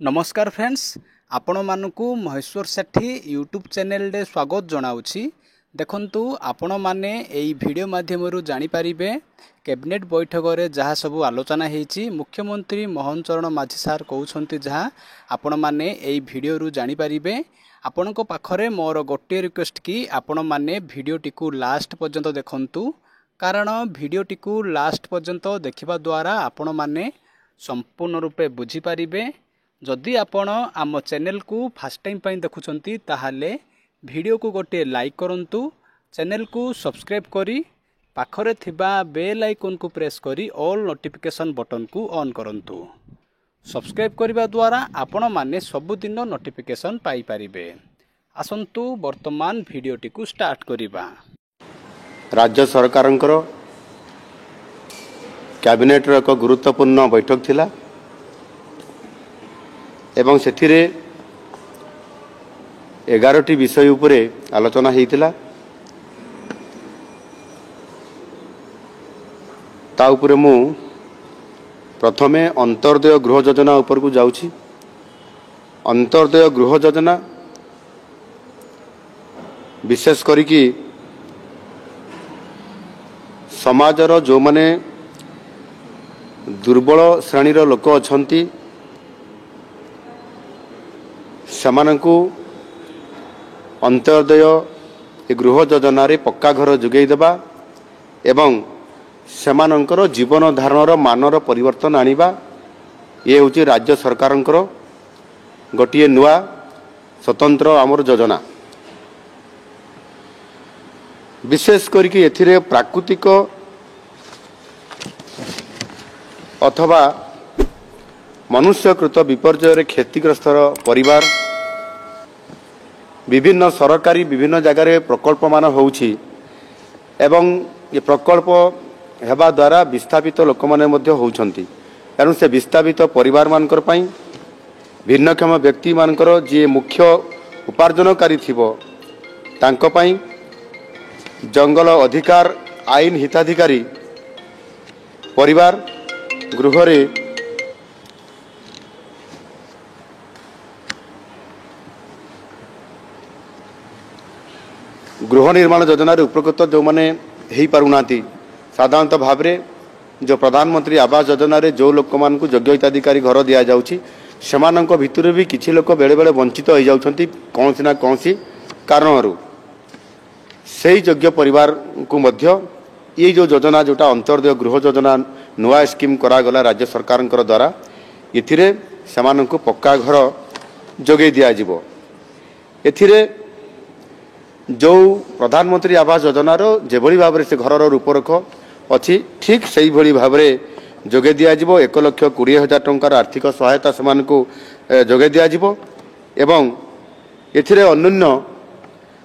नमस्कार फ्रेंड्स आपण मानकु महेश्वर सेठी YouTube channel रे स्वागत जनाउछि। देखंतु आपण माने एई वीडियो माध्यम जानि परिबे कैबिनेट बैठक रे जहाँ सब आलोचना हेछि मुख्यमंत्री मोहन चरण माझी सार कहउछंती जहाँ आपण माने एई वीडियो रु जानि परिबे। आपण को पाखरे मोर गोटे रिक्वेस्ट कि आपण माने वीडियो टिकु लास्ट पर्यंत देखंतु, कारण वीडियो टिकु लास्ट पर्यंत देखिबा द्वारा आपण माने संपूर्ण रूपे बुझी परिबे। जदि आपण आम चैनल को फर्स्ट टाइम पाई देखुछंती ताहाले वीडियो को गोटे लाइक करंतु, चैनल को सब्सक्राइब करी पाखरे थिबा बेल आइकन को प्रेस करी ऑल नोटिफिकेशन बटन को ऑन करंतु। सब्सक्राइब करबा द्वारा आपण माने सबुदिन नोटिफिकेशन पाई परिबे। आसंतु वर्तमान वीडियोटी को स्टार्ट करिबा। राज्य सरकारंकर कैबिनेट रो एक गुरुत्वपूर्ण बैठक थिला एवं सेथिरे 11टी विषय उपरे आलोचना हेइतिला। ता उपरे मु प्रथमे अंतर्दय गृह योजना ऊपर को जाउछि। अंतर्दय गृह योजना विशेष करी कि समाजर जो माने दुर्बल श्रेणी लोक अछंती सेमानंकु अंत्योदय गृह योजना रे पक्का घर जोगई देबा एवं सेमानंकर जीवन धारणर मानर परिवर्तन आनिबा ये होची राज्य सरकारंकर गोटिए नुआ स्वतंत्र आमर योजना। विशेष करिकि एथिरे प्राकृतिक अथवा मनुष्यकृत विपर्यय रे क्षतिग्रस्त परिवार विभिन्न सरकारी विभिन्न जगार प्रकल्प मान होउछि एवं ये प्रकल्प हेबा द्वारा विस्थापित लोक माने मध्य होउछंती। एनु से विस्थापित परिवार मानकर पई भिन्नक्षम व्यक्ति मानकर जे मुख्य उपार्जनकारी थिबो तांको पई जंगल अधिकार आईन हिताधिकारी परिवार गृह रे गृह निर्माण योजना रे उपकृत जो माने हेई पारुनाती साधारणतः भाव रे जो प्रधानमंत्री आवास योजना रे जो लोक मान को योग्य हिताधिकारी घर दिया जाउछि सेमानंक भितर भी किछि लोक बेले बेले वंचित हो जाउछंती कोनसी ना कोनसी कारणरू। सेही योग्य परिवार को मध्य ये जो योजना जोटा अंतर्दय गृह योजना नुआ स्कीम करा गला राज्य सरकारंकर द्वारा एथिरे सेमानंक पक्का घर जोगै दिया जिवो। एथिरे जो प्रधानमंत्री आवास योजना रो जेभली भाव रे से घरर रूपरेख अछि ठीक सही भली भाव रे जोगे दिया जिवो। 1,20,000 टंकार आर्थिक सहायता समान को जोगे दिया जिवो एवं एथिरे अन्य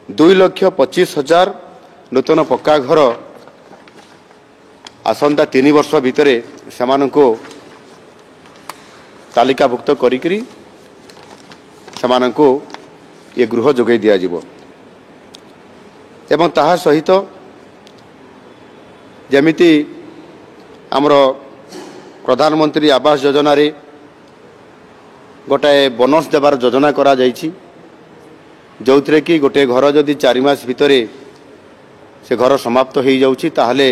2,25,000 नूतन पक्का घर आसंता 3 वर्ष भितरे समान को तालिकाभुक्त करिकरी समान को ये गृह जोगे दिया जिवो। एवं ताहा सहित जमिति आमर प्रधानमंत्री आवास योजना रे गोटाए बोनस देवार योजना करा जाइछि जो थरे कि गोटे घर जदि 4 मास भितरे से घर समाप्त हो जाउछि ताहले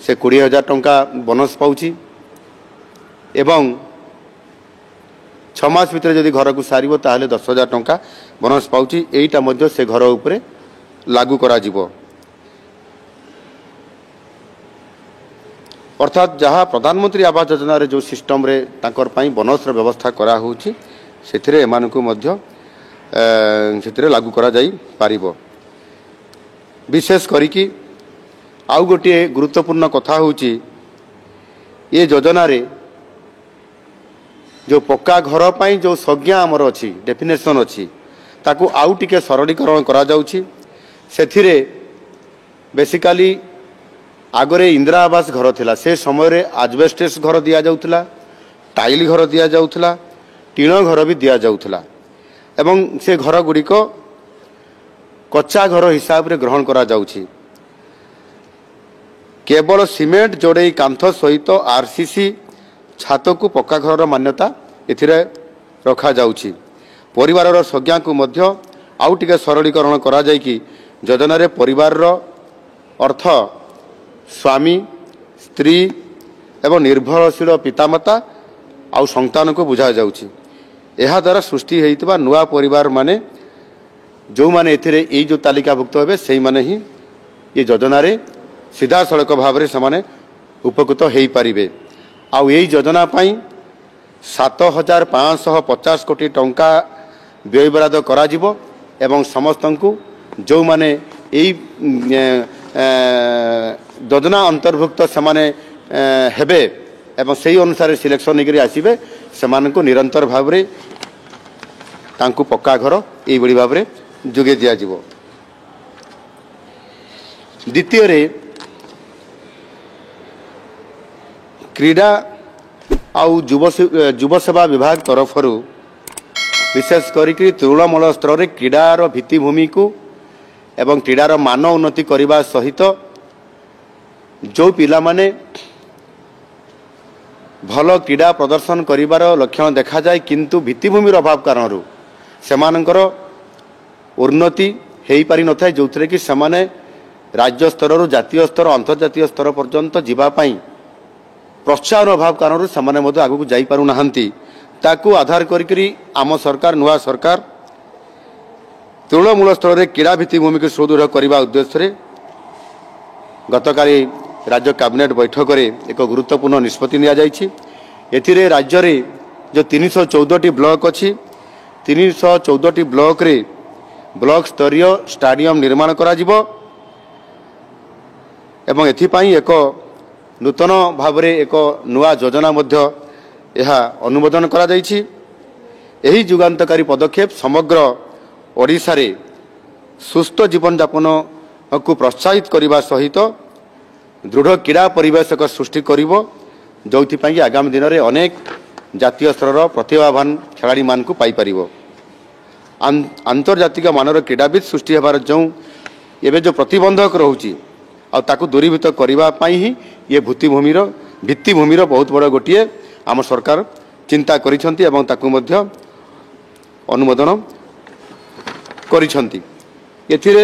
से 20,000 टंका बोनस पाउछि एवं 6 मास भितरे जदि घर को सारिबो ताहले 10,000 टंका बोनस पाउछि। एइटा मध्य से घर उपरे लागू करा जिवो। अर्थात जहाँ प्रधानमंत्री आवास योजना रे जो सिस्टम रे तांकर पाई बोनस रे व्यवस्था करा होउछि सेथिरे एमानकु मध्य सेथिरे लागू करा जाई पारिबो। विशेष करी कि आउ गोटे गुरुत्वपूर्ण कथा होउछि ये योजना रे जो पक्का घर पाई जो संज्ञा हमर अछि डेफिनेशन अछि ताकू आउ टिके सरलीकरण करा जाउछि। सेथिरे बेसिकली आगरे इंदिरा आवास घर थिला से समय रे आजबेस्टस घर दिया जाउथला, टाइल घर दिया जाउथला, टीण घर भी दिया जाउथला एवं से घर गुडी को कच्चा घर हिसाब रे ग्रहण करा जाउछि। केवल सीमेंट जोड़े कांथ सहित आरसीसी छात को पक्का घर मान्यता एथिरे ରଖାଯାଉଛି। ପରିବାରର ସଂଜ୍ଞାକୁ ମଧ୍ୟ ଆଉ ଟିକେ ସରଳୀକରଣ କରାଯାଇକି ଯୋଜନାରେ ପରିବାରର ଅର୍ଥ ସ୍ୱାମୀ, ସ୍ତ୍ରୀ ଏବଂ ନିର୍ଭରଶୀଳ ପିତାମାତା ଆଉ ସନ୍ତାନକୁ ବୁଝାଯାଉଛି। ଏହାଦ୍ୱାରା ସୃଷ୍ଟି ହୋଇଥିବା ନୂଆ ପରିବାରମାନେ ଯେଉଁମାନେ ଏଥିରେ ଏଇ ଯେଉଁ ତାଲିକାଭୁକ୍ତ ହେବେ ସେଇମାନେ ହିଁ ଏ ଯୋଜନାରେ ସିଧାସଳଖ ଭାବରେ ସେମାନେ ଉପକୃତ ହୋଇପାରିବେ। ଆଉ ଏଇ ଯୋଜନା ପାଇଁ 7,550 କୋଟି ଟଙ୍କା ବ୍ୟୟବରାଦ କରାଯିବ ଏବଂ ସମସ୍ତଙ୍କୁ ଯେଉଁମାନେ ଏଇ ଯୋଜନା ଅନ୍ତର୍ଭୁକ୍ତ ସେମାନେ ହେବେ ଏବଂ ସେହି ଅନୁସାରେ ସିଲେକ୍ସନ୍ ହେଇକରି ଆସିବେ ସେମାନଙ୍କୁ ନିରନ୍ତର ଭାବରେ ତାଙ୍କୁ ପକ୍କା ଘର ଏଇଭଳି ଭାବରେ ଯୋଗାଇ ଦିଆଯିବ। ଦ୍ୱିତୀୟରେ କ୍ରୀଡ଼ା ଆଉ ଯୁବ ସେବା ବିଭାଗ ତରଫରୁ ବିଶେଷ କରିକି ତୃଣମୂଳ ସ୍ତରରେ କ୍ରୀଡ଼ାର ଭିତ୍ତିଭୂମିକୁ ଏବଂ କ୍ରୀଡ଼ାର ମାନ ଉନ୍ନତି କରିବା ସହିତ ଯେଉଁ ପିଲାମାନେ ଭଲ କ୍ରୀଡ଼ା ପ୍ରଦର୍ଶନ କରିବାର ଲକ୍ଷଣ ଦେଖାଯାଏ କିନ୍ତୁ ଭିତ୍ତିଭୂମିର ଅଭାବ କାରଣରୁ ସେମାନଙ୍କର ଉନ୍ନତି ହୋଇପାରିନଥାଏ, ଯେଉଁଥିରେ କି ସେମାନେ ରାଜ୍ୟ ସ୍ତରରୁ ଜାତୀୟ ସ୍ତର ଅନ୍ତର୍ଜାତୀୟ ସ୍ତର ପର୍ଯ୍ୟନ୍ତ ଯିବା ପାଇଁ ପ୍ରୋତ୍ସାହନ ଅଭାବ କାରଣରୁ ସେମାନେ ମଧ୍ୟ ଆଗକୁ ଯାଇପାରୁନାହାନ୍ତି। ତାକୁ ଆଧାର କରିକି ଆମ ସରକାର ନୂଆ ସରକାର ତୃଣମୂଳ ସ୍ତରରେ କ୍ରୀଡ଼ା ଭିତ୍ତିଭୂମିକୁ ସୁଦୃଢ଼ କରିବା ଉଦ୍ଦେଶ୍ୟରେ ଗତକାଲି ରାଜ୍ୟ କ୍ୟାବିନେଟ୍ ବୈଠକରେ ଏକ ଗୁରୁତ୍ୱପୂର୍ଣ୍ଣ ନିଷ୍ପତ୍ତି ନିଆଯାଇଛି। ଏଥିରେ ରାଜ୍ୟରେ ଯେଉଁ 314ଟି ବ୍ଲକ ଅଛି 314ଟି ବ୍ଲକରେ ବ୍ଲକ ସ୍ତରୀୟ ଷ୍ଟାଡିୟମ ନିର୍ମାଣ କରାଯିବ ଏବଂ ଏଥିପାଇଁ ଏକ ନୂତନ ଭାବରେ ଏକ ନୂଆ ଯୋଜନା ମଧ୍ୟ ଏହା ଅନୁମୋଦନ କରାଯାଇଛି। ଏହି ଯୁଗାନ୍ତକାରୀ ପଦକ୍ଷେପ ସମଗ୍ର ଓଡ଼ିଶାରେ ସୁସ୍ଥ ଜୀବନଯାପନକୁ ପ୍ରୋତ୍ସାହିତ କରିବା ସହିତ ଦୃଢ଼ କ୍ରୀଡ଼ା ପରିବେଶକ ସୃଷ୍ଟି କରିବ, ଯେଉଁଥିପାଇଁ ଆଗାମୀ ଦିନରେ ଅନେକ ଜାତୀୟ ସ୍ତରର ପ୍ରତିଭାବାନ ଖେଳାଳିମାନଙ୍କୁ ପାଇପାରିବ। ଆନ୍ତର୍ଜାତିକ ମାନର କ୍ରୀଡ଼ାବିତ୍ ସୃଷ୍ଟି ହେବାର ଏବେ ଯେଉଁ ପ୍ରତିବନ୍ଧକ ରହୁଛି ଆଉ ତାକୁ ଦୂରୀଭୂତ କରିବା ପାଇଁ ହିଁ ଏ ଭିତ୍ତିଭୂମିର ବହୁତ ବଡ଼ ଗୋଟିଏ ଆମ ସରକାର ଚିନ୍ତା କରିଛନ୍ତି ଏବଂ ତାକୁ ମଧ୍ୟ ଅନୁମୋଦନ କରିଛନ୍ତି। ଏଥିରେ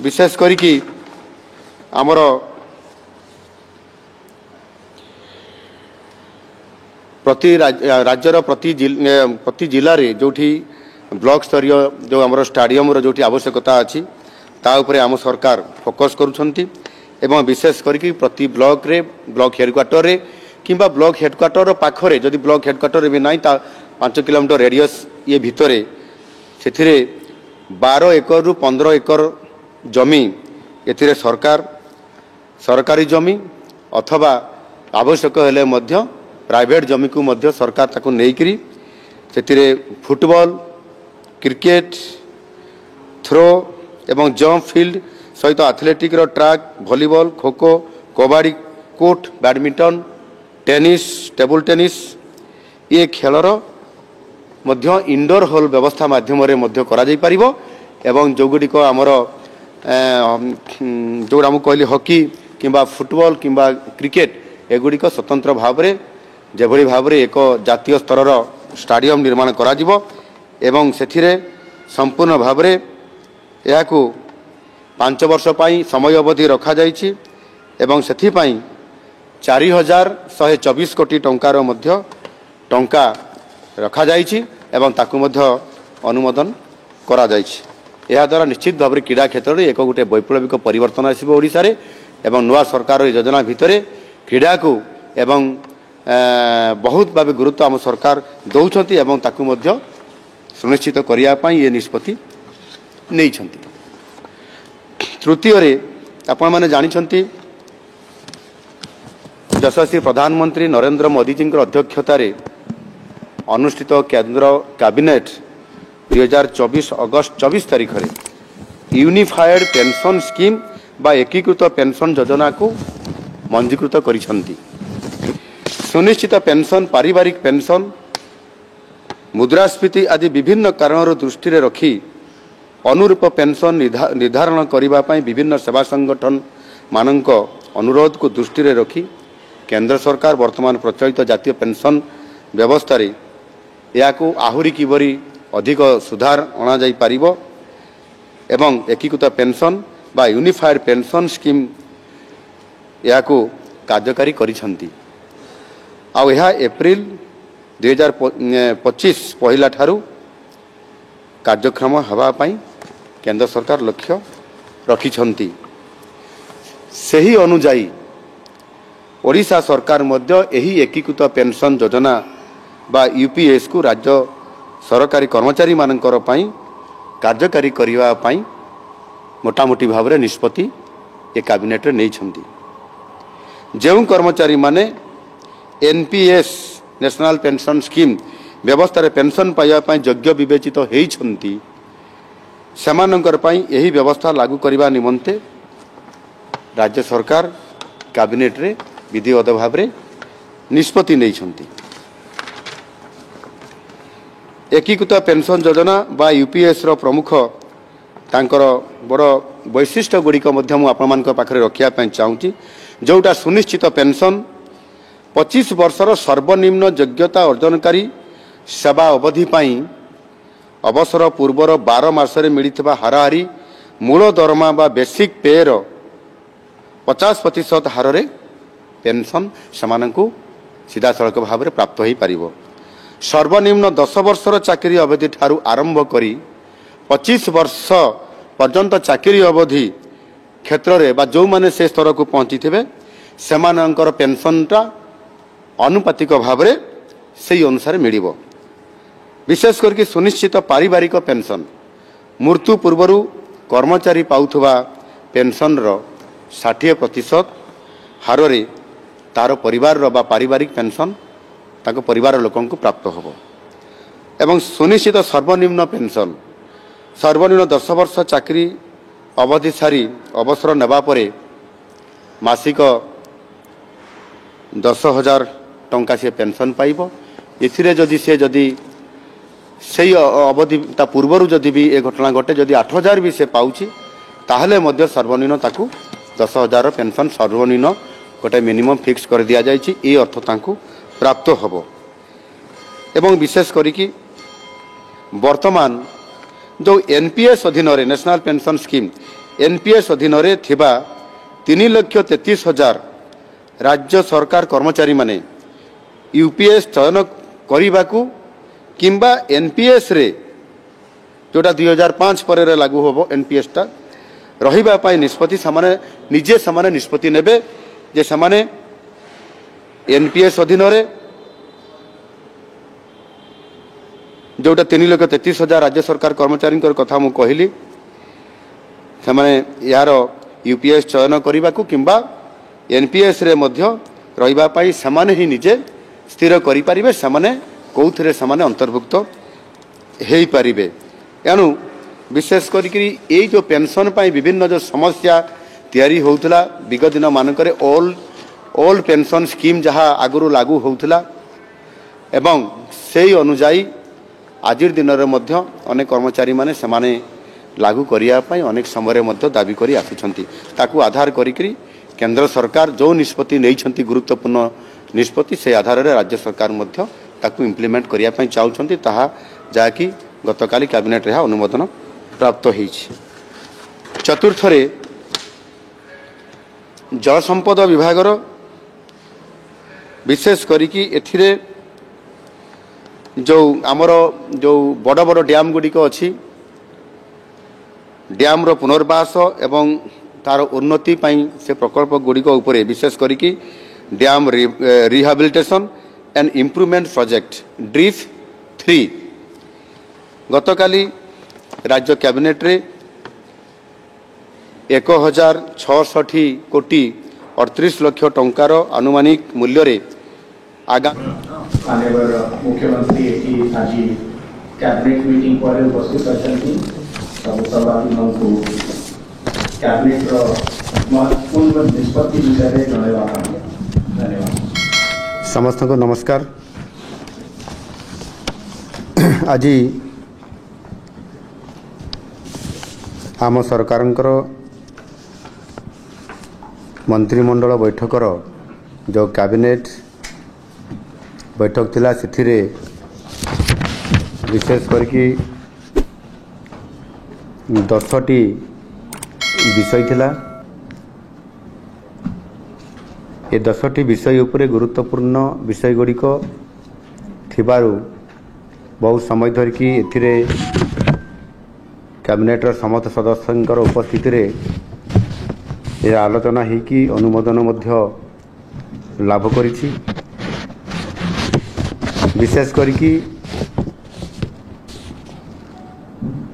ବିଶେଷ କରିକି ଆମର ରାଜ୍ୟର ପ୍ରତି ଜିଲ୍ଲାରେ ଯେଉଁଠି ବ୍ଲକ ସ୍ତରୀୟ ଯେଉଁ ଆମର ଷ୍ଟାଡିୟମର ଯେଉଁଠି ଆବଶ୍ୟକତା ଅଛି ତା ଉପରେ ଆମ ସରକାର ଫୋକସ୍ କରୁଛନ୍ତି ଏବଂ ବିଶେଷ କରିକି ପ୍ରତି ବ୍ଲକରେ ବ୍ଲକ ହେଡ଼କ୍ୱାର୍ଟରରେ କିମ୍ବା ବ୍ଲକ ହେଡ଼କ୍ୱାର୍ଟର ପାଖରେ ଯଦି ବ୍ଲକ ହେଡ଼କ୍ୱାର୍ଟର ବି ନାହିଁ ତା 5 କିଲୋମିଟର ରେଡ଼ିୟସ୍ ଭିତରେ ସେଥିରେ 12 ଏକରରୁ 15 ଏକର ଜମି ଏଥିରେ ସରକାରୀ ଜମି ଅଥବା ଆବଶ୍ୟକ ହେଲେ ମଧ୍ୟ ପ୍ରାଇଭେଟ୍ ଜମିକୁ ମଧ୍ୟ ସରକାର ତାକୁ ନେଇକରି ସେଥିରେ ଫୁଟବଲ, କ୍ରିକେଟ, ଥ୍ରୋ ଏବଂ ଜମ୍ପ ଫିଲ୍ଡ ସହିତ ଆଥଲେଟିକ୍ର track, volleyball, kho kho, kabaddi court, badminton, tennis, table tennis ଏ ଖେଳର ମଧ୍ୟ ଇନଡୋର ହଲ୍ ବ୍ୟବସ୍ଥା ମାଧ୍ୟମରେ ମଧ୍ୟ କରାଯାଇପାରିବ ଏବଂ ଯେଉଁଗୁଡ଼ିକ ଆମର ଯେଉଁଟା ମୁଁ କହିଲି ହକି କିମ୍ବା ଫୁଟବଲ କିମ୍ବା କ୍ରିକେଟ ଏଗୁଡ଼ିକ ସ୍ୱତନ୍ତ୍ର ଭାବରେ ଯେଭଳି ଭାବରେ ଏକ ଜାତୀୟ ସ୍ତରର ଷ୍ଟାଡିୟମ ନିର୍ମାଣ କରାଯିବ ଏବଂ ସେଥିରେ ସମ୍ପୂର୍ଣ୍ଣ ଭାବରେ ଏହାକୁ 5 ବର୍ଷ ପାଇଁ ସମୟ ଅବଧି ରଖାଯାଇଛି ଏବଂ ସେଥିପାଇଁ 4,124 କୋଟି ଟଙ୍କାର ମଧ୍ୟ ଟଙ୍କା ରଖାଯାଇଛି ଏବଂ ତାକୁ ମଧ୍ୟ ଅନୁମୋଦନ କରାଯାଇଛି। ଏହାଦ୍ୱାରା ନିଶ୍ଚିତ ଭାବରେ କ୍ରୀଡ଼ା କ୍ଷେତ୍ରରେ ଏକ ଗୋଟିଏ ବୈପ୍ଳବିକ ପରିବର୍ତ୍ତନ ଆସିବ ଓଡ଼ିଶାରେ ଏବଂ ନୂଆ ସରକାର ଏହି ଯୋଜନା ଭିତରେ କ୍ରୀଡ଼ାକୁ ଏବଂ ବହୁତ ଭାବେ ଗୁରୁତ୍ୱ ଆମ ସରକାର ଦେଉଛନ୍ତି ଏବଂ ତାକୁ ମଧ୍ୟ ସୁନିଶ୍ଚିତ କରିବା ପାଇଁ ଏ ନିଷ୍ପତ୍ତି ନେଇଛନ୍ତି। ତୃତୀୟରେ ଆପଣମାନେ ଜାଣିଛନ୍ତି ଯଶସ୍ୱୀ ପ୍ରଧାନମନ୍ତ୍ରୀ ନରେନ୍ଦ୍ର ମୋଦିଜୀଙ୍କର ଅଧ୍ୟକ୍ଷତାରେ ଅନୁଷ୍ଠିତ କେନ୍ଦ୍ର କ୍ୟାବିନେଟ୍ 2024 ଅଗଷ୍ଟ 24 ତାରିଖରେ ୟୁନିଫାଏଡ୍ ପେନ୍ସନ୍ ସ୍କିମ୍ ବା ଏକୀକୃତ ପେନ୍ସନ୍ ଯୋଜନାକୁ ମଞ୍ଜୁକୃତ କରିଛନ୍ତି। ସୁନିଶ୍ଚିତ ପେନ୍ସନ୍, ପାରିବାରିକ ପେନ୍ସନ୍, ମୁଦ୍ରାସ୍ଫୀତି ଆଦି ବିଭିନ୍ନ କାରଣରୁ ଦୃଷ୍ଟିରେ ରଖି ଅନୁରୂପ ପେନ୍ସନ୍ ନିର୍ଦ୍ଧାରଣ କରିବା ପାଇଁ ବିଭିନ୍ନ ସେବା ସଂଗଠନମାନଙ୍କ ଅନୁରୋଧକୁ ଦୃଷ୍ଟିରେ ରଖି କେନ୍ଦ୍ର ସରକାର ବର୍ତ୍ତମାନ ପ୍ରଚଳିତ ଜାତୀୟ ପେନ୍ସନ୍ ବ୍ୟବସ୍ଥାରେ याकू आहुरी किबरी अधिक सुधार अणा जाई पारिबो एवं एकीकृत पेंशन बा यूनिफाइड पेंशन स्कीम याकू कार्यकारी करिसंती। आ एप्रिल 2025 पहिला ठारू कार्यक्रम हवा पाई केंद्र सरकार लक्ष्य रखिछंती। सही अनुजाई ओडिशा सरकार मध्य एही एकीकृत पेंशन योजना बा यूपीएस को राज्य सरकारी कर्मचारी मानकर पाई कार्यकारी करिवा पाई मोटामोटी भाव में निष्पत्ति ए कैबिनेट रे नहीं छंती। जेउ कर्मचारी माने एनपीएस नेशनल पेंशन स्कीम व्यवस्था रे पेंशन पाइबा पाई योग्य विवेचित हेई छंती सेमानंकर पाई एही व्यवस्था लागू करिवा निमंते राज्य सरकार कैबिनेट रे विधिवत भाव में निष्पत्ति नहीं छंती। एकीकृत पेंशन योजना बा यूपीएस रो प्रमुख तांकर बड़ वैशिष्ट्य गुड़िक पाखरे रखिया चाहूँगी जोटा सुनिश्चित पेंशन 25 वर्षर सर्वनिम्न योग्यता अर्जनकारी सेवा अवधि पाई अवसर पूर्वर 12 मासरे मिलिथिबा हाराहारी मूल दरमा बा बेसिक पेर 50% हार रे पेंशन समानंकु सीधा सड़क भाव में प्राप्त हो पारिबो। सर्वनिम्न 10 वर्षर चाकरी अवधि ठारू आरंभ करी 25 वर्ष पर्यंत चाकरी अवधि क्षेत्र में बा जो माने से स्तर को पहुंची थे सेमानंकर पेंशनटा अनुपातिक भाव में से अनुसार मिलिबो। विशेष करके सुनिश्चित पारिवारिक पेंशन मृत्यु पूर्वर कर्मचारी पाउथुबा पेंशन रो 60% हार रे तार परिवार रो बा पारिवारिक पेंशन ताको परिवार लोकन को प्राप्त होबो। एवं सुनिश्चित सर्वनिम्न पेंशन सर्वनिम्न 10 वर्ष चाकरी अवधि सारी अवसर नेबा परे मासिक 10,000 टंका से पेंशन पाइबो। इथिरे जदि से जदि सही अवधि ता पूर्वरु जदि भी ए घटना घटे जदि 8,000 भी से पाउची ताहले मध्य सर्वनिम्न ताकू 10,000 पेंशन सर्वनिम्न गोटे मिनिमम फिक्स कर दिया जायछि। ए अर्थ ताकू प्राप्त होबो। एवं विशेष करिकी वर्तमान जो एनपीएस अधीन रे नेशनल पेंशन स्कीम एनपीएस अधीन रे थिबा 3,33,000 राज्य सरकार कर्मचारी माने यूपीएस चयन करिबाकू किंबा एनपीएस रे जोटा 2005 पर रे लागू होबो एनपीएस टा रहिबा पाई निष्पत्ति सामाने निजे सामाने निष्पत्ति नेबे जे सामाने एनपीएस अधीन रे जोटा 3,33,000 राज्य सरकार कर्मचारी कथा मु कहली से यार यूपीएस चयन करने को किंबा एनपीएस रे मध्य रहिबा पाई समाने ही निजे स्थिर करि परिबे समाने कोउथरे समाने अंतर्भुक्त हेई परिबे। एनु विशेष करी ए जो पेंशन पाई विभिन्न जो समस्या तैयारी होउतला विगत दिन मानकरे ऑल पेंशन स्कीम जहाँ आगुरु लागू होउतला एवं सेही अनुजाई आजिर दिन रे मध्य अनेक कर्मचारी माने समाने लागू करिया पाई अनेक समय मध्य दाबी करी आसुछंती। ताकू आधार करी केंद्र सरकार जो निष्पत्ति नहीं गुरुत्वपूर्ण निष्पत्ति से आधार रे राज्य सरकार मध्य ताकू इम्प्लीमेंट करिया पाई चाहउछंती ताहा जाकी गतकाली कैबिनेट रे अनुमोदन प्राप्त होईछि। चतुर्थ रे जल संपद विभाग विशेष करिकी एथिरे जो आमर जो बड़ बड़ डैम गुड़िक अच्छी डैम रो पुनर्वास एवं तार उन्नति पाई से प्रकल्प गुड़िक उपरे विशेष करिकी dam rehabilitation and improvement project DRIP 3 गतकाली राज्य कैबिनेट रे 1,066 कोटी 38 लाख टंकार आनुमानिक मूल्य रे आगा मुख्यमंत्री आज कैबिनेट मीटिंग पर उपस्थित अच्छी सब सभापति कैबिनेट महत्वपूर्ण निष्पत्ति विषय में धन्यवाद। समस्त को नमस्कार। आज आम सरकार मंत्रिमंडल बैठकर जो कैबिनेट बैठक थिला सिथिरे विशेष करके 10टी विषय थिला। ये 10टी विषय उपरे गुरुत्वपूर्ण विषय गुड़िक थिबारु बहुत समय धरिकी एथिरे कैबिनेटर समस्त सदस्यंकर उपस्थिति रे ये आलोचना होगी अनुमोदन मध्य लाभ करिछि। विशेष करके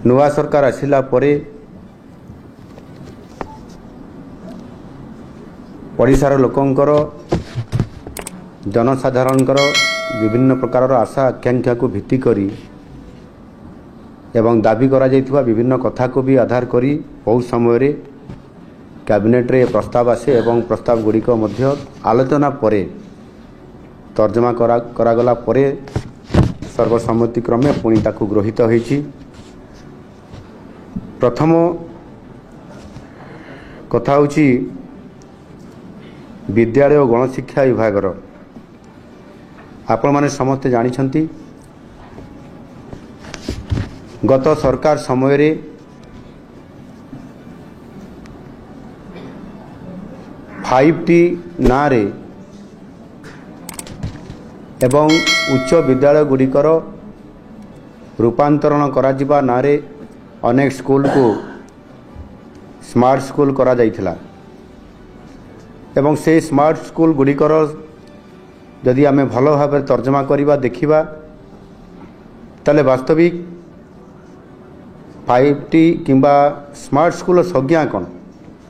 नुआ सरकार आसिला परे ओडिशार लोकंकर जनसाधारणकर विभिन्न प्रकार आशा आकांक्षा को भित्ति करी एवं दाबी करा जाइथिबा विभिन्न कथा को भी आधार करी बहुत समय रे कैबिनेट रे प्रस्ताव आसे एवं प्रस्ताव गुड़िक मध्य आलोचना परे तर्जमा करागला परे सर्वसम्मति क्रमे पुणी ताकू गृहीत होईछि। प्रथम कथा होछि विद्यालय और गणशिक्षा विभागर आपण माने समस्ते जानिछंती गत सरकार समय रे 5T ना रे एवं उच्च विद्यालय गुड़िकर रूपांतरण करा जिबा ना रे अनेक स्कूल को स्मार्ट स्कूल करा जाइथिला एवं से स्मार्ट स्कूल गुड़िकर जदि आमे भल भाव तर्जमा करिबा देखिबा ताले वास्तविक 5T किंबा स्मार्ट स्कूल संज्ञा कौन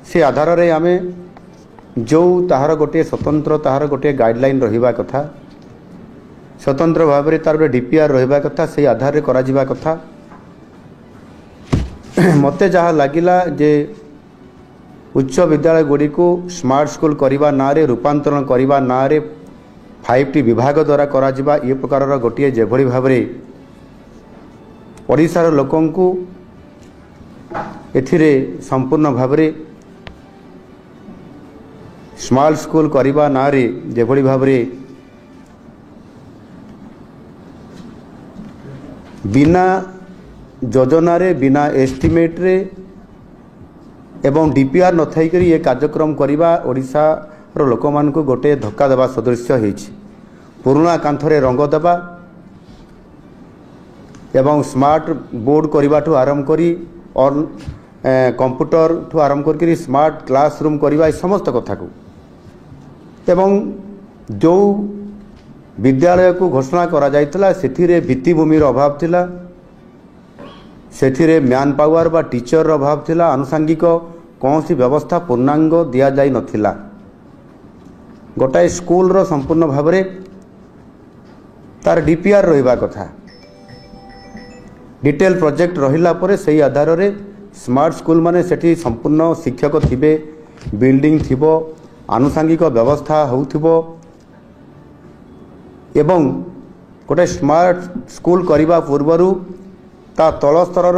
से आधार रे आमे जो ताहार गोटे स्वतंत्र ताहार गोटे गाइडलाइन रहिबा कथा स्वतंत्र भाव में तार DPR रहिबा कथा से आधार रे करा जिबा कथा। मते जहाँ लगिला जे उच्च विद्यालय गुड़ी को स्मार्ट स्कूल करने ना रे रूपांतरण करने ना रे 5T विभाग द्वारा करा जिबा ये प्रकार गोटे जेभली भाव ओडिशार लोकन को एथिरे संपूर्ण भाव स्मार्ट स्कूल करने ना रे जेभली भाव बिना योजना रे बिना एस्टिमेट रे एवं DPR न थाई करी ये कार्यक्रम करवा ओडिशा रो लोक मान को गोटे धक्का देवा सदृश होइछि। पुराना कांथरे रंग देवा एवं स्मार्ट बोर्ड करवा ठू आरंभ करी और कंप्यूटर ठू आरंभ करी स्मार्ट क्लासरूम करवा समस्त कथा को एवं जो विद्यालय को घोषणा करा जाइतला सेथिरे भित्तिभूमि रो अभाव थिला सेथिरे मैन पावर बा टीचर रो अभाव थिला आनुषंगिक कौन सी व्यवस्था पूर्णांग दिया जाई नथिला। गोटाए स्कूल रो संपूर्ण भाव रे तार DPR रहिबा कथा डिटेल प्रोजेक्ट रहिला परे सही आधार रे स्मार्ट स्कूल माने सेठी संपूर्ण शिक्षक थिबे बिल्डिंग थिबो आनुषंगिक व्यवस्था होउथिबो एवं गोटे स्मार्ट स्कूल करने पूर्वर ता तल स्तर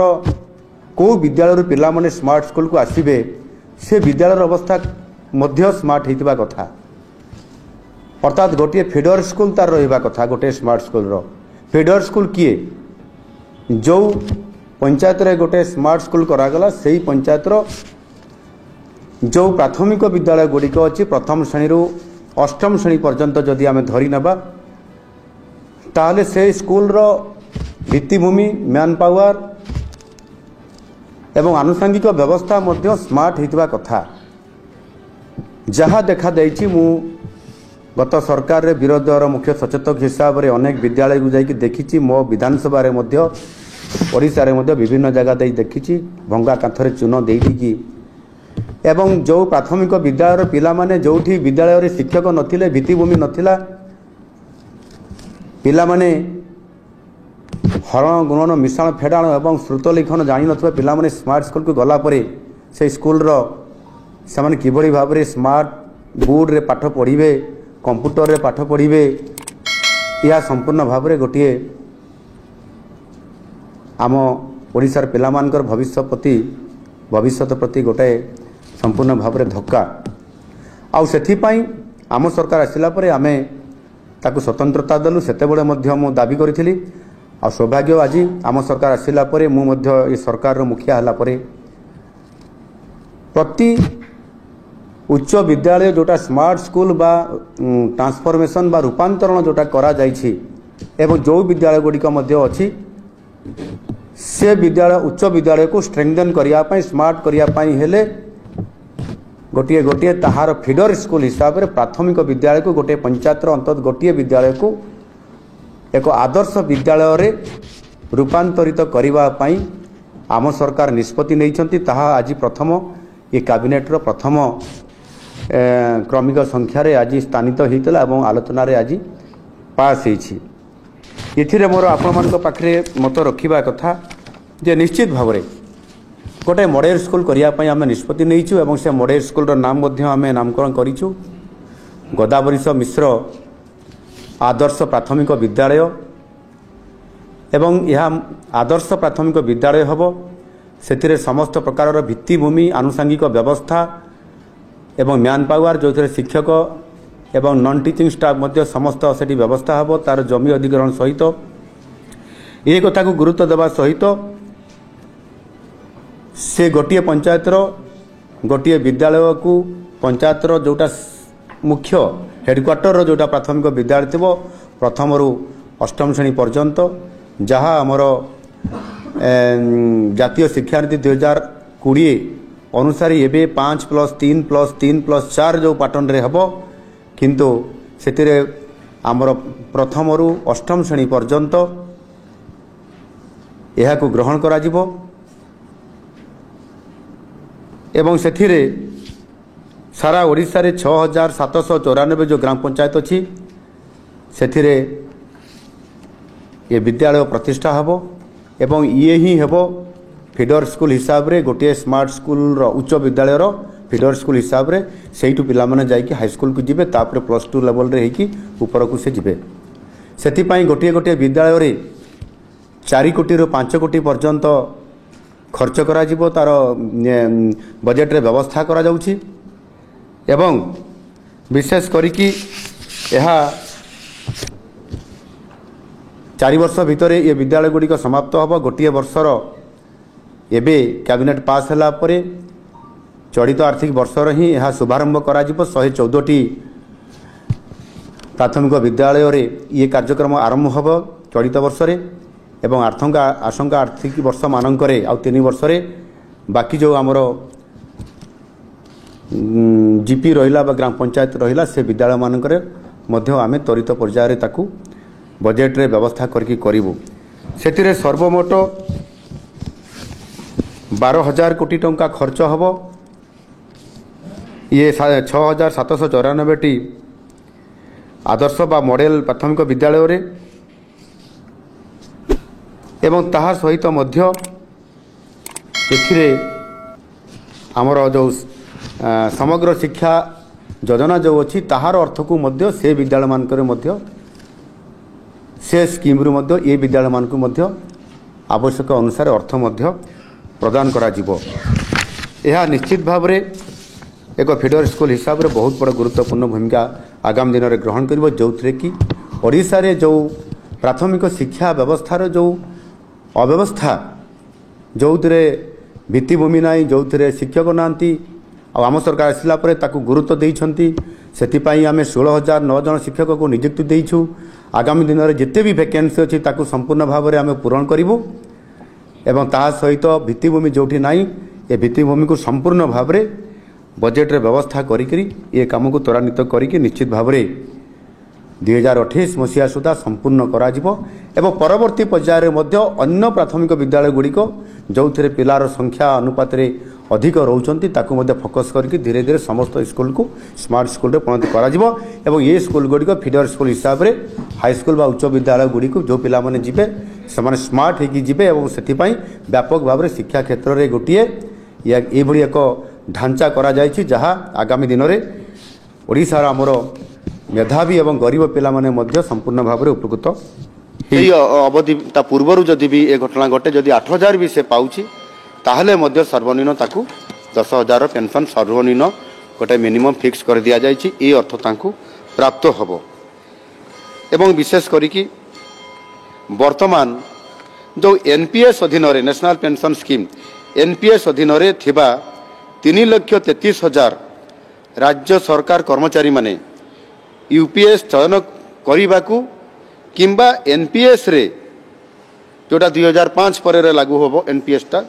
को विद्यालय पिला माने स्मार्ट स्कूल को आसबे से विद्यालय अवस्था मध्य स्मार्ट होता कथा अर्थात गोटे फीडर स्कूल तार रहिबा कथा गोटे स्मार्ट स्कूल रो फीडर स्कूल किए जो पंचायत रे गोटे स्मार्ट स्कूल करागला से पंचायत रो जो प्राथमिक विद्यालय गुड़िक अच्छी प्रथम श्रेणी रु अष्टम श्रेणी पर्यंत जदि आमे धरी नबा ताहले से स्कूल रो भित्तिभूमि मैन पावर एवं आनुषंगिक व्यवस्था मध्य स्मार्ट होता कथा जहाँ देखा देइछि मु गत सरकार रे विरोधी दल मुख्य सचेतक हिसाब रे अनेक विद्यालय को जाइए देखी मो विधानसभा रे मध्य ओडिशा रे मध्य विभिन्न जगह दे देखी भंगा कांथरे चून देकी एवं जो प्राथमिक विद्यालय पिला माने जोठी विद्यालय रे शिक्षक नथिले भित्तिभूमि नथिला पिला माने हरण गुणन मिश्रण फेडाण एवं श्रुत लिखन जानी नथिबा पिला माने स्मार्ट स्कूल को गला परे से स्कूल रो से माने किभली भाव रे स्मार्ट बोर्ड रे पाठ पढ़िबे कंप्यूटर रे पाठ पढ़िबे या संपूर्ण भाव रे गोटिए आम ओडिशार पिला मानकर भविष्य प्रति गोटे संपूर्ण भाव में धक्का आउ सेथिपाई आम सरकार आसिला परे आमे ताकु स्वतंत्रता देलु सेतेबेले मध्य मु दाबी करिथिली आ सौभाग्य आज आम सरकार आसला ये सरकार मुखिया हला प्रति उच्च विद्यालय जोटा स्मार्ट स्कूल बा ट्रांसफॉर्मेशन बा रूपांतरण जोटा करा जाइछि एवं जो विद्यालय गुड़िक अच्छी से विद्यालय उच्च विद्यालय को स्ट्रेंथन करने स्मार्ट करने गोटे गोटे ताहार फीडर स्कूल हिसाब से प्राथमिक विद्यालय को गोटे पंचायतर अंतत गोटे विद्यालय को एक आदर्श विद्यालय रे रूपांतरित करने आम सरकार निष्पत्ति नहीं आज प्रथम ये कैबिनेट रो प्रथम क्रमिक संख्यार आज स्थानित होता है आलोचन आज पास होती मोर आपण पाखे मत रखा कथा जे निश्चित भाव में गोटे मॉडल स्कूल करने आम निष्पत्ति नहीं से मॉडल स्कूल नाम आम नामकरण करूँ गोदावरीश मिश्र आदर्श प्राथमिक विद्यालय एवं यह आदर्श प्राथमिक विद्यालय हम से समस्त प्रकार भित्तिभूमि आनुषंगिक व्यवस्था एवं मैन पावर जो थे शिक्षक एवं नॉन टीचिंग स्टाफ मध्य समस्त से व्यवस्था हम तार जमी अधिग्रहण सहित ये कथा को गुरुत्व देवा सहित से गोटे पंचायतर गोटे विद्यालय को पंचायतर जोटा मुख्य हेडक्वार्टर जोटा प्राथमिक विद्यालय थी प्रथम रु अष्टम श्रेणी पर्यंत जहाँ आमर जातीय शिक्षा नीति 2020 अनुसार एबे 5+3+3+4 जो पैटर्न रे हबो किंतु सेतिरे आमर प्रथम रु अष्टम श्रेणी पर्यंत यह को ग्रहण करा जिवो एवं सेथिरे सारा ओडिशा रे 6794 जो ग्राम पंचायत अच्छी सेथिरे ये विद्यालय प्रतिष्ठा हबो एवं ये ही हेबो फीडर स्कूल हिसाब रे गोटे स्मार्ट स्कूल रो उच्च विद्यालय रो फीडर स्कूल हिसाब रे सेठू पिला माने जाई हाई स्कूल को जिबे तापर +2 लेवल रे हेकी ऊपर को से जिबे सेति पई गोटे गोटे विद्यालय रे 4 कोटी रो 5 कोटी पर्यंत खर्च करा जिवो तार बजेट रे व्यवस्था करा जाउछि एवं विशेष करिकी यह 4 वर्ष भितर ये विद्यालय गुड़िक समाप्त हम गोटे वर्षर एबे कैबिनेट पास होला परे चलित आर्थिक वर्षर ही यह शुभारंभ करा जिवो 114टी प्राथमिक विद्यालय रे ये कार्यक्रम आरंभ हम चलित वर्ष रे एवं आशंका आर्थिक वर्ष मानकरे आ 3 वर्ष रे बाकी जो आमर जीपी रहिला बा ग्राम पंचायत रहिला से विद्यालय मानकरे मध्य आमे त्वरित पर्याय रे ताकू बजेट रे व्यवस्था करके करिवु सेतिरे सर्वमोट 12,000 कोटी टंका खर्च हब ये 6,794टी आदर्श बा मॉडल प्राथमिक विद्यालय रे एवं ताहा सहित मध्य एथिरे आमर जो समग्र शिक्षा योजना जो अच्छी ताहार अर्थ को मध्य से विद्यालय मानकरे मध्य से स्कीम रु मध्य ये विद्यालय मान को मध्य आवश्यक अनुसार अर्थ मध्य प्रदान करा जिवो यह निश्चित भाव रे एक फीडर स्कूल हिसाब रे बहुत बड़ गुरुत्वपूर्ण भूमिका आगामी दिन में ग्रहण करिवो जोथरे कि ओडिशा रे जो प्राथमिक शिक्षा व्यवस्थार जो अव्यवस्था जो भित्तिभूमि ना जो शिक्षक नांती आम सरकार आसला परे ताकू गुरुत्व देइछंती सेतिपाई आमे 16,009 जन शिक्षक को नियुक्ति देइछु आगामी दिन में जिते भी वैकेंसी अच्छी ताकू संपूर्ण भाव में आम पूरण करूँ एवं ता सहित भित्तिभूमि जोठी नाई ये भित्तिभूमि को संपूर्ण भाव में बजेट रे व्यवस्था करी ये काम को त्वरान्वित करी निश्चित भाव में 2028 मसीहा सुधा संपूर्ण करा जिवो एवं परवर्ती पर्यायर मध्य अन्य प्राथमिक विद्यालय गुड़िक जो थे पिलार संख्या अनुपात रे अधिक रोचंती ताकू मध्य फोकस करके धीरे धीरे समस्त स्कूल को स्मार्ट स्कूल रे परिणत करा जिवो एवं ये स्कूल गुड़िक फीडर स्कूल हिसाब रे हाई स्कूल बा उच्च विद्यालय गुड़िक जो पिला माने जिबे से स्मार्ट होगी जिबे एवं सेतिपाई व्यापक भाव में शिक्षा क्षेत्र में गोटे ये भली एक ढांचा करा जायछि जहाँ आगामी दिन में ओडिशार आमर मेधावी एवं गरीब पिला माने मध्य संपूर्ण भाव में उपकृत अवधि पूर्वर जदि भी ये घटना घटे जदि 8,000 भी से पाउछि ताहले मध्य सर्वनिम्न ताकू 10,000 पेंशन सर्वनिम्न गोटे मिनिमम फिक्स कर दिया जायछि ए अर्थ ताकू प्राप्त हबो एवं विशेष करिकी वर्तमान जो एनपीएस अधीन नेशनल पेंशन स्कीम एनपीएस अधीन 3,33,000 राज्य सरकार कर्मचारी माने यूपीएस चयन करने को किंबा एनपीएस रे जोटा 2005 पर लागू होबो एनपीएस टा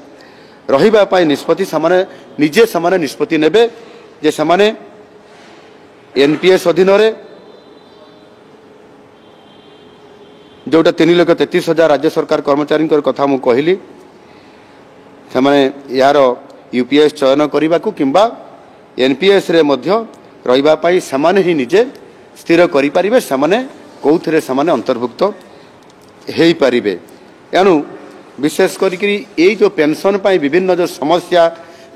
रहिबा पाई निष्पत्ति सामाने निजे सामाने निष्पत्ति नेबे जे सामाने एनपीएस अधीन जोटा 3,33,000 राज्य सरकार कर्मचारी कथा मु कहली से यार यूपीएस चयन करने को किंबा एनपीएस रे मध्य रहिबा पाई सामाने ही निजे स्थिर करि परिबे सामाने कोउथरे सामाने अंतर्भुक्त हेई परिबे एनु विशेष करी ये जो पेंशन पाई विभिन्न जो समस्या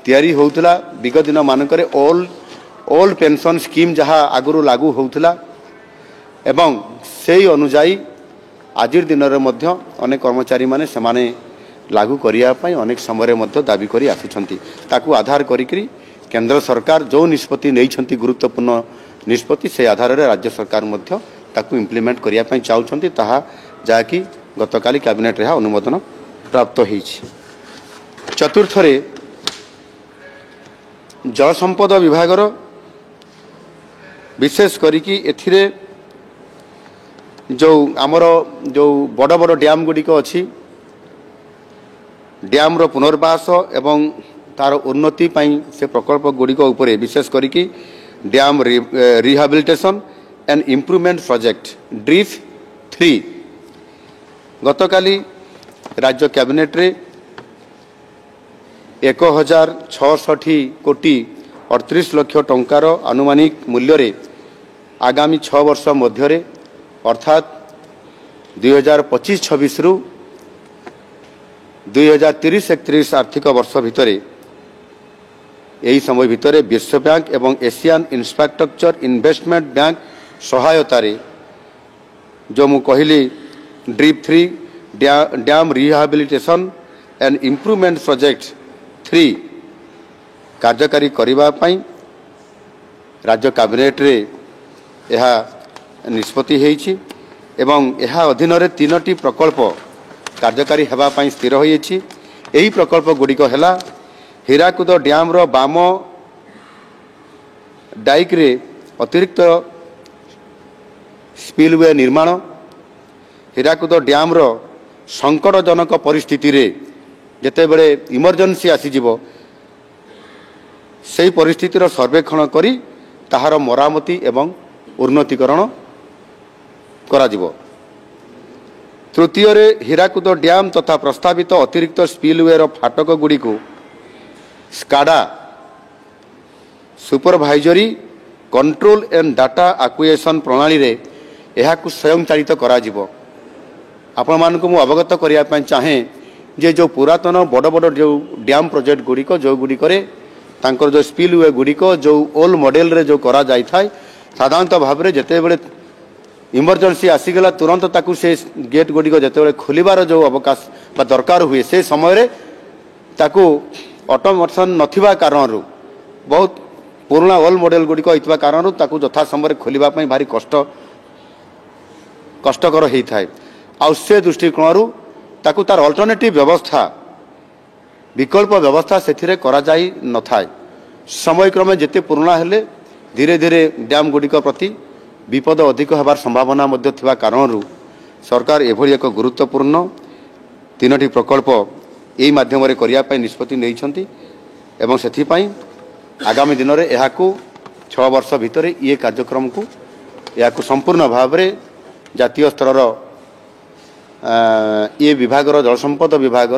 तैयारी होउतला विगत दिन मानकरे ओल्ड पेंशन स्कीम जहाँ आगुरु लागू होउतला एवं सेही अनुजाई आजिर दिन रे मध्य अनेक कर्मचारी माने समाने लागू करिया पाई अनेक समय मध्य दाबी करी आसुछंती ताकू आधार करी केंद्र सरकार जो निष्पत्ति नहीं गुरुत्वपूर्ण निष्पत्ति से आधार रे राज्य सरकार मध्य ताकू इम्प्लीमेंट करिया पाई चाहउछंती ताहा जाकी गतकाली कैबिनेट रे अनुमोदन प्राप्त होईछि। चतुर्थ रे जल संपद विभाग विशेष करी एथिरे जो आमर जो बड़ बड़ डैम गुड़िक अच्छी डैम रो पुनर्वास एवं तार उन्नति पाई से प्रकल्प गुड़िक उपरे विशेष करी dam rehabilitation and improvement project DRIP 3 गतकाली राज्य कैबिनेट रे 1,066 कोटी 38 लाख टंकार आनुमानिक मूल्य रे आगामी 6 वर्ष मध्य अर्थात 2025-26 रु 2030-31 आर्थिक वर्ष भितर यही समय भितर विश्व बैंक एवं एशियन इंफ्रास्ट्रक्चर इन्वेस्टमेंट बैंक सहायता रे जो मु कहली drip 3 dam rehabilitation and improvement project 3 कार्यकारी करिबा पाई राज्य कैबिनेट रे यह निष्पत्ति होईछि एवं यह अधीन 3टी प्रकल्प कार्यकारी हेबा पाई स्थिर होईछि। एही प्रकल्प गुड़िक हैला हीराकुद डैम रो बाम डाइक रे अतिरिक्त स्पिलवे निर्माण हीराकुद डैम रो संकटजनक परिस्थिति रे जेते बेले इमरजेंसी आसीजिवो सेही परिस्थितिर सर्वेक्षण करी ताहार मरामती एवं उन्नतीकरण कराजिवो। तृतीय रे हीराकुद डैम तथा प्रस्तावित अतिरिक्त स्पिलवे रो फाटक गुड़ी को SCADA supervisory control and data acquisition प्रणाली रे एहाकु स्वयंचालित कराजिवो। आपण मानकु मु अवगत करिया पय चाहे जे जो पुरातन बड़ बड़ जो डैम प्रोजेक्ट गुड़ी को जो गुड़ी करे तांकर जो स्पिलवे गुड़ी को जो ओल्ड मॉडल रे जो करा जाय थाय साधारणतः भाव में जिते बड़े इमरजेंसी आसीगला तुरंत ताकू से गेट गुड़िक जिते खोलिबार जो अवकाश बा दरकार हुए से समय ताकू ऑटोमेशन नथिबा कारणरू बहुत पुराना ओल्ड मॉडल गुड़िक होइतबा कारणरू ताकू यथा समय खोलिबा पई भारी कष्टकर होता है आ से दृष्टिकोणरू ताकू तार अल्टरनेटिव व्यवस्था विकल्प व्यवस्था से करा जाई न थाए समय क्रमे जिते पुराना हेले धीरे धीरे डैम गुड़िक प्रति विपद अधिक होबार संभावना मध्य थिबा कारणरू सरकार एभली एक गुरुत्वपूर्ण 3टी प्रकल्प यही माध्यम करिया पई निष्पत्ति नैछंती एवं सेथि पई आगामी दिन में यह 6 वर्ष भितर ये कार्यक्रम को या संपूर्ण भाव में जातीय स्तर ये विभाग जल संपद विभाग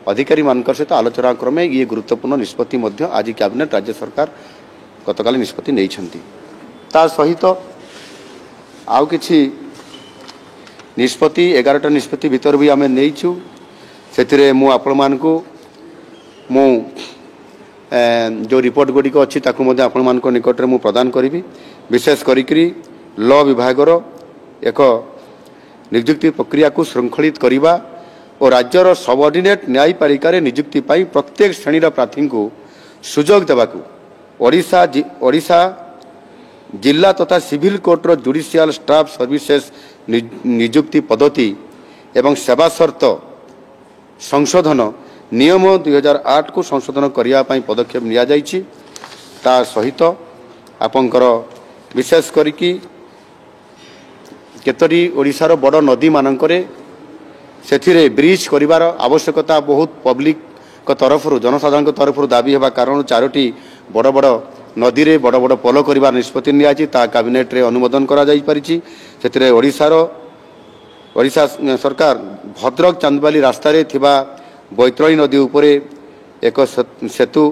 अधिकारी मान सहित आलोचना क्रमे ये गुरुत्वपूर्ण निष्पत्ति मध्य आज कैबिनेट राज्य सरकार गतकाली निष्पत्ति नैछंती। ता सहित आउ किछि निष्पत्ति 11टा निष्पत्ति भितर भी आमे नैछु सेथिरे मु आपण मानकु मु जो रिपोर्ट गुड़िक अच्छी ताकू मध्य आपण मानक निकट में मु प्रदान करी विशेष करी लॉ विभाग एक नियुक्ति प्रक्रिया को श्रृंखलित करने और राज्यर सबऑर्डिनेट न्यायपालिका नियुक्ति पाई प्रत्येक श्रेणीर प्रार्थी को सुजोग देवाकू ओडिशा जिला तथा सिविल कोर्टर जुडिशियल स्टाफ सर्विसेस नियुक्ति पद्धति एवं सेवा शर्त संशोधन नियम 2008 को संशोधन करने पदक्षेप निया जाइछि। ता सहित आपंकर विशेष करिकी केतरी ओडिशार बड़ नदी मानकरे सेथिरे ब्रिज करिवार आवश्यकता बहुत पब्लिक तरफ जनसाधारण तरफ दाबी हेबा कारण 4टी बड़ बड़ नदी रे बड़ बड़ पोल करिवार निष्पत्ति नियाछि। ता कैबिनेट रे अनुमोदन करा जाई परिछि। सेथिरे ओडिशा सरकार भद्रक चांदबाली रास्ता रे थिबा बैतरणी नदी उपरे एक सेतु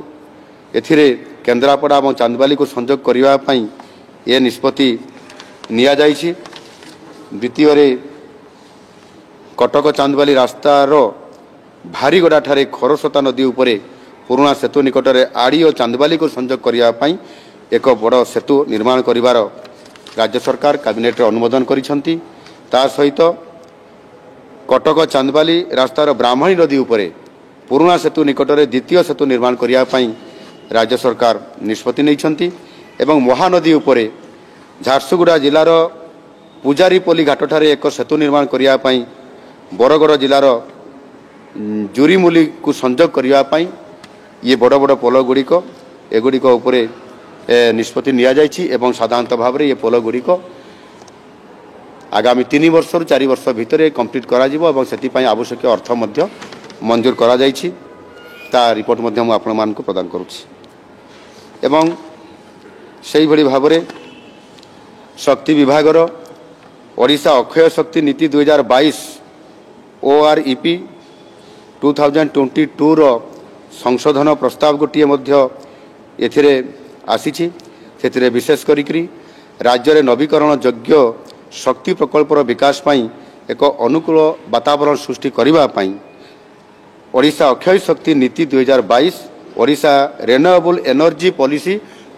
एथिरे केन्द्रापड़ा और चांदबाली को संजोग करिवा पई ये निष्पत्ति निया जाइछि। द्वितीय कटक चांदबाली रास्तार भारीगड़ा ठारे खरस्रोता नदी उपरे पुराना सेतु निकट में आड़ी और चांदबाली को संजोग करने एक बड़ सेतु निर्माण करिवार राज्य सरकार कैबिनेट अनुमोदन करिसेंती। ता सहित कटक चांदबाली रास्तार ब्राह्मणी नदी उपरे पुराना सेतु निकट में द्वितीय सेतु निर्माण करने राज्य सरकार निष्पत्ति नैछंती। एवं महानदी उपरे झारसुगुड़ा जिलार पूजारीपल्ली घाट ठारे एक सेतु निर्माण करने बरगड़ जिलार जुरीमूली को संजोग करने ये बड़ बड़ पोल गुड़िक एगुड़िक उपरे निष्पत्ति निया जाइछि। एवं साधारणतः भाव में ये पोल गुड़िक आगामी 3 वर्ष 4 वर्ष भितर कंप्लीट करा जिवो एवं सेतिपई आवश्यक अर्थ मध्य मंजूर करा जाइछि। ता रिपोर्ट मध्य मु आपण मान को प्रदान करूछि। एवं सेही भली भाव में शक्ति विभागर ओडिशा अक्षय शक्ति नीति 2022 OREP 2022 रो संशोधन प्रस्ताव गोटे एथिरे आसीछि। सेथिरे विशेष करी राज्य रे नवीकरण योग्य शक्ति प्रकल्पर विकास पई एक अनुकूल वातावरण सृष्टि करिवा पई ओडिशा अक्षय शक्ति नीति 2022 ओडिशा रिन्यूएबल एनर्जी पॉलिसी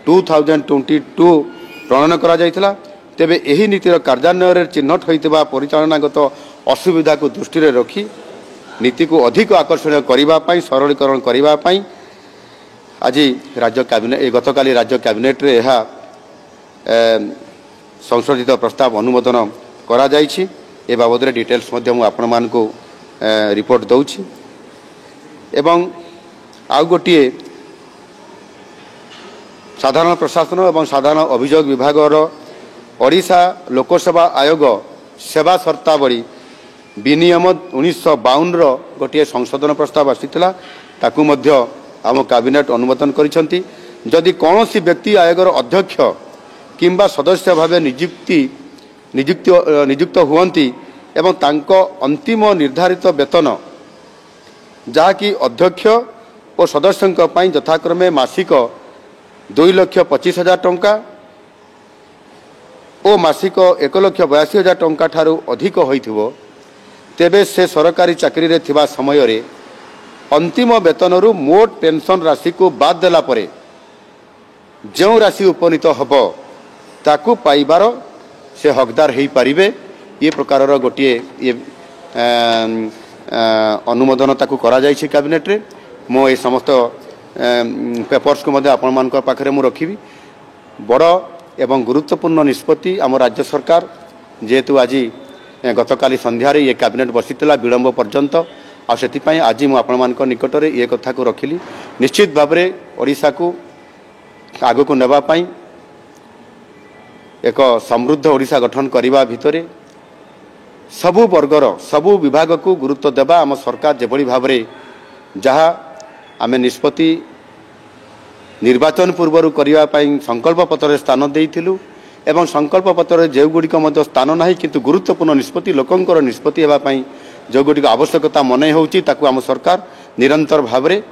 2022 प्रणयन करा जायतिला। तेबे एही नीतिर कार्यान्वयन चिन्हट होइतिबा परिचालनागत असुविधा को दृष्टि रे रखी नीति को अधिक आकर्षणीय करिवा पई सरलीकरण करिवा पई आज राज्य कैबिनेट गतकाली राज्य कैबिनेट रे यह संशोधित प्रस्ताव अनुमोदन करा जाइछि। ए बाबद रे डिटेल्स मध्य मु आपण मान को रिपोर्ट दउछि। एवं आउ गोटे साधारण प्रशासन एवं साधारण अभियोग विभागर ओडिशा लोकसेवा आयोग सेवा शर्तावली विनियम 1952 गोटे संशोधन प्रस्ताव आसीथिला। ताकू मध्य आम कैबिनेट अनुमोदन करिसेंती। जदि कौनसी व्यक्ति आयोगर अध्यक्ष किंबा सदस्य भाव नियुक्त हुअंती एवं तांको अंतिम निर्धारित वेतन जहाँकि अध्यक्ष और सदस्यों पई यथाक्रमे मासिक 2,25,000 टंका और मासिक 1,82,000 टंका ठारू अधिक होइथिबो तेबे से सरकारी चाकरी रे थिबा समय रे अंतिम वेतन रु मोट पेंशन राशि को बाद देला परे जो राशि उपनीत हब ताकू पाइबार से हकदार हो पारिबे। ये प्रकार गोटे ये अनुमोदन ताकू करा जाइछि कैबिनेट रे। मो ए समस्त पेपर्स को मध्य आपण मान पाखरे मु रखिबी। बड़ एवं गुरुत्वपूर्ण निष्पत्ति आम राज्य सरकार जेहेतु आज गतकाली संध्यारे ये कैबिनेट बसीला विलंब पर्यंत आपाई आज मु आपण मान निकट में ये कथा को रखिली। निश्चित भाव में ओडिशा को आग को नेबा पाई एक समृद्ध ओडिशा गठन करने भितर सबु वर्गर सबु विभाग को गुरुत्व देवा आम सरकार जेभली भाव में जहाँ आम निष्पत्ति निर्वाचन पूर्व करने संकल्प पत्र स्थान देइथिलु एवं संकल्प पत्र जो गुड़िक स्थान ना किंतु गुरुत्वपूर्ण निष्पत्ति लोकंकर निष्पत्ति होगापाई जो गुड़िक आवश्यकता मन होउची ताकू आम सरकार निरंतर भाव में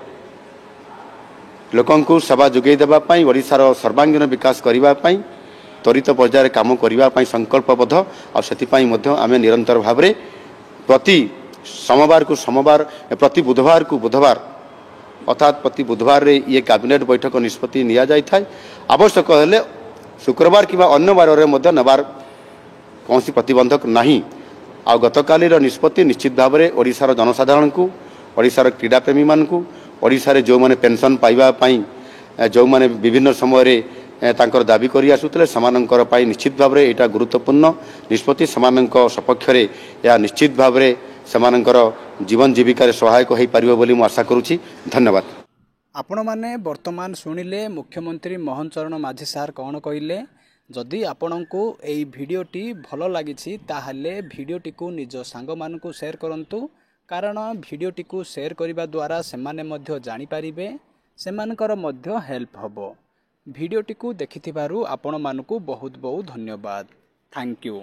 लोकंकु सेवा जोगै देबा पई ओडिशार सर्वांगीन विकास करिबा पई त्वरित पर्यायर काम करने संकल्पबद्ध आम निरंतर भाव में प्रति सोमवार को सोमवार प्रति बुधवार को बुधवार अर्थात प्रति बुधवार रे ये कैबिनेट बैठक निष्पत्ति निया जाय थाय। आवश्यक हेले शुक्रवार कि अन्य बार में नेबार कौन प्रतिबंधक नहीं। आ गतकाली निष्पत्ति निश्चित भाव में ओडिशार जनसाधारण को ओडिशार क्रीड़ाप्रेमी मान को ओडिशारे जो माने पेंशन पाइबा पई जो माने विभिन्न समय रे तांकर दाबी करि आसुतले समानंकर पाई निश्चित भाव में यहाँ गुरुत्वपूर्ण निष्पत्ति समानंक सपक्ष रे या निश्चित भाव में ସେମାନଙ୍କର ଜୀବନ ଜୀବିକାରେ ସହାୟକ ହୋଇପାରିବ ବୋଲି ମୁଁ ଆଶା କରୁଛି। ଧନ୍ୟବାଦ। ଆପଣମାନେ ବର୍ତ୍ତମାନ ଶୁଣିଲେ ମୁଖ୍ୟମନ୍ତ୍ରୀ ମୋହନ ଚରଣ ମାଝୀ ସାର୍ କ'ଣ କହିଲେ। ଯଦି ଆପଣଙ୍କୁ ଏହି ଭିଡ଼ିଓଟି ଭଲ ଲାଗିଛି ତାହେଲେ ଭିଡ଼ିଓଟିକୁ ନିଜ ସାଙ୍ଗମାନଙ୍କୁ ସେୟାର କରନ୍ତୁ, କାରଣ ଭିଡ଼ିଓଟିକୁ ସେୟାର କରିବା ଦ୍ୱାରା ସେମାନେ ମଧ୍ୟ ଜାଣିପାରିବେ, ସେମାନଙ୍କର ମଧ୍ୟ ହେଲ୍ପ ହେବ। ଭିଡ଼ିଓଟିକୁ ଦେଖିଥିବାରୁ ଆପଣମାନଙ୍କୁ ବହୁତ ବହୁତ ଧନ୍ୟବାଦ। Thank you.